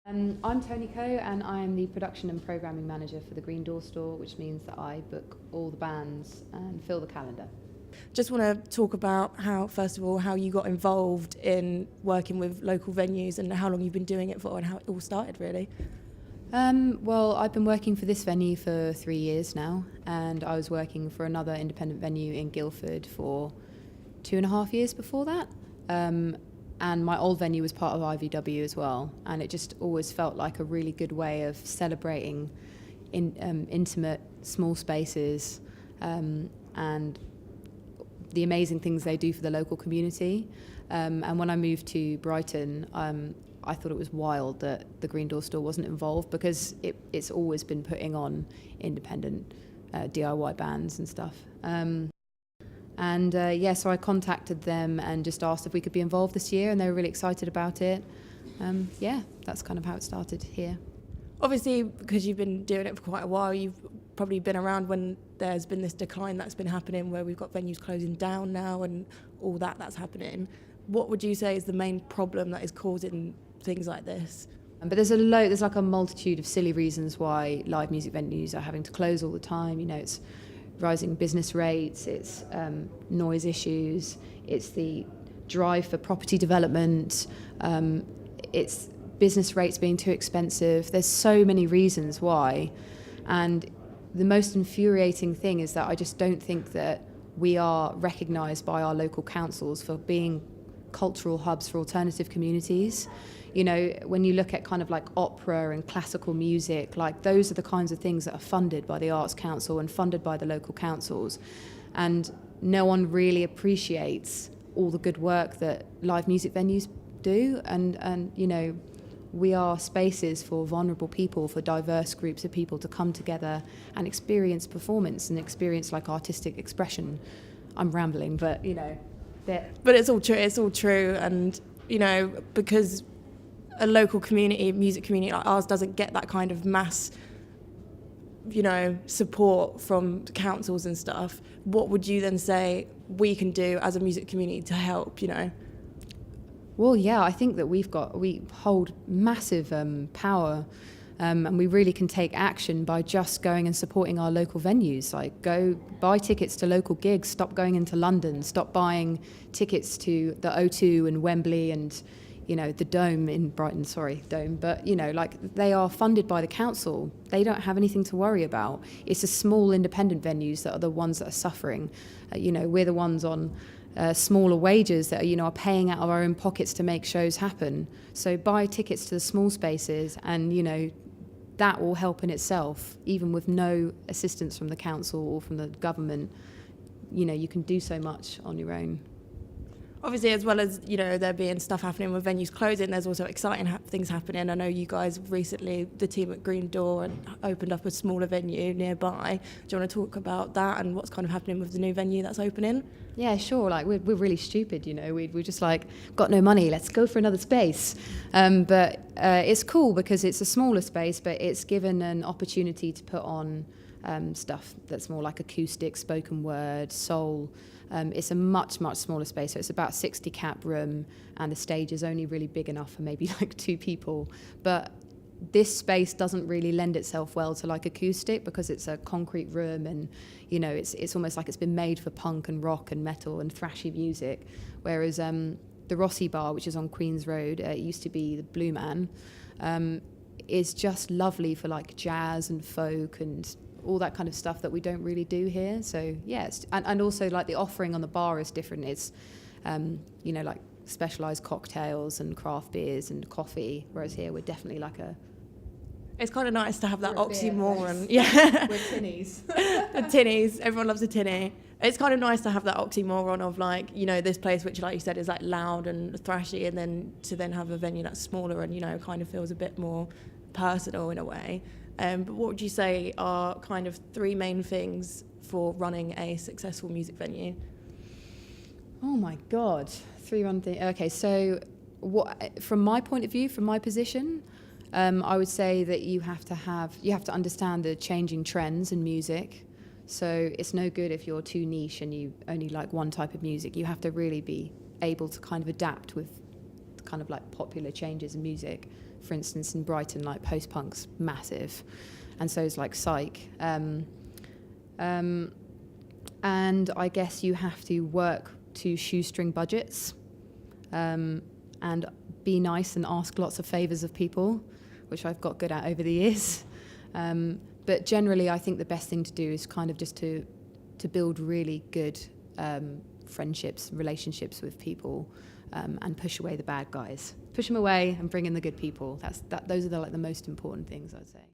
I'm Toni and I'm the production and programming manager for the Green Door store, which means that I book all the bands and fill the calendar. Just want to talk about first of all, how you got involved in working with local venues and how long you've been doing it for and how it all started, really. Well, I've been working for this venue for 3 years now, and I was working for another independent venue in Guildford for 2.5 years before that. And my old venue was part of IVW as well, and it just always felt like a really good way of celebrating intimate, small spaces and the amazing things they do for the local community. And when I moved to Brighton, I thought it was wild that the Green Door store wasn't involved, because it's always been putting on independent DIY bands and stuff. So I contacted them and just asked if we could be involved this year, and they were really excited about it. That's kind of how it started here. Obviously, because you've been doing it for quite a while, you've probably been around when there's been this decline that's been happening, where we've got venues closing down now and all that's happening. What would you say is the main problem that is causing things like this? But there's like a multitude of silly reasons why live music venues are having to close all the time. You know, it's rising business rates, it's noise issues, it's the drive for property development, it's business rates being too expensive. There's so many reasons why. And the most infuriating thing is that I just don't think that we are recognised by our local councils for being cultural hubs for alternative communities. You know, when you look at kind of like opera and classical music, like those are the kinds of things that are funded by the Arts Council and funded by the local councils. And no one really appreciates all the good work that live music venues do. And you know, we are spaces for vulnerable people, for diverse groups of people to come together and experience performance and experience like artistic expression. I'm rambling, but you know. But it's all true. And, you know, because a local community, music community like ours doesn't get that kind of mass, you know, support from councils and stuff, what would you then say we can do as a music community to help, you know? Well, yeah, I think that we hold massive power, and we really can take action by just going and supporting our local venues. Like, go buy tickets to local gigs, stop going into London, stop buying tickets to the O2 and Wembley and, you know, the Dome in Brighton, but, you know, like, they are funded by the council. They don't have anything to worry about. It's the small independent venues that are the ones that are suffering. You know, we're the ones on smaller wages that are, you know, are paying out of our own pockets to make shows happen. So buy tickets to the small spaces, and, you know, that will help in itself, even with no assistance from the council or from the government. You know, you can do so much on your own. Obviously, as well as, you know, there being stuff happening with venues closing, there's also exciting things happening. I know you guys recently, the team at Green Door, opened up a smaller venue nearby. Do you want to talk about that and what's kind of happening with the new venue that's opening? Yeah, sure. Like, we're really stupid, you know. We're just like, got no money, let's go for another space. But it's cool because it's a smaller space, but it's given an opportunity to put on stuff that's more like acoustic, spoken word, soul. It's a much smaller space, so it's about 60 cap room, and the stage is only really big enough for maybe like 2 people. But this space doesn't really lend itself well to like acoustic, because it's a concrete room, and, you know, it's almost like it's been made for punk and rock and metal and thrashy music. Whereas the Rossi Bar, which is on Queen's Road, it used to be the Blue Man, is just lovely for like jazz and folk and all that kind of stuff that we don't really do here. So yeah, and also like the offering on the bar is different. It's you know, like specialised cocktails and craft beers and coffee, whereas here we're definitely like it's kind of nice to have that oxymoron. Yeah, we're tinnies. The tinnies, everyone loves a tinny. It's kind of nice to have that oxymoron of, like, you know, this place which, like you said, is like loud and thrashy, and then to have a venue that's smaller and, you know, kind of feels a bit more personal in a way. But what would you say are kind of 3 main things for running a successful music venue? Oh my God, 3 run things. Okay, so from my point of view, from my position, I would say that you have to understand the changing trends in music. So it's no good if you're too niche and you only like one type of music. You have to really be able to kind of adapt with kind of like popular changes in music. for instance, in Brighton, like post-punk's massive, and so is like psych. And I guess you have to work to shoestring budgets, and be nice and ask lots of favours of people, which I've got good at over the years. But generally, I think the best thing to do is kind of just to build really good friendships, relationships with people, and push away the bad guys. Push them away and bring in the good people. Those are the most important things, I'd say.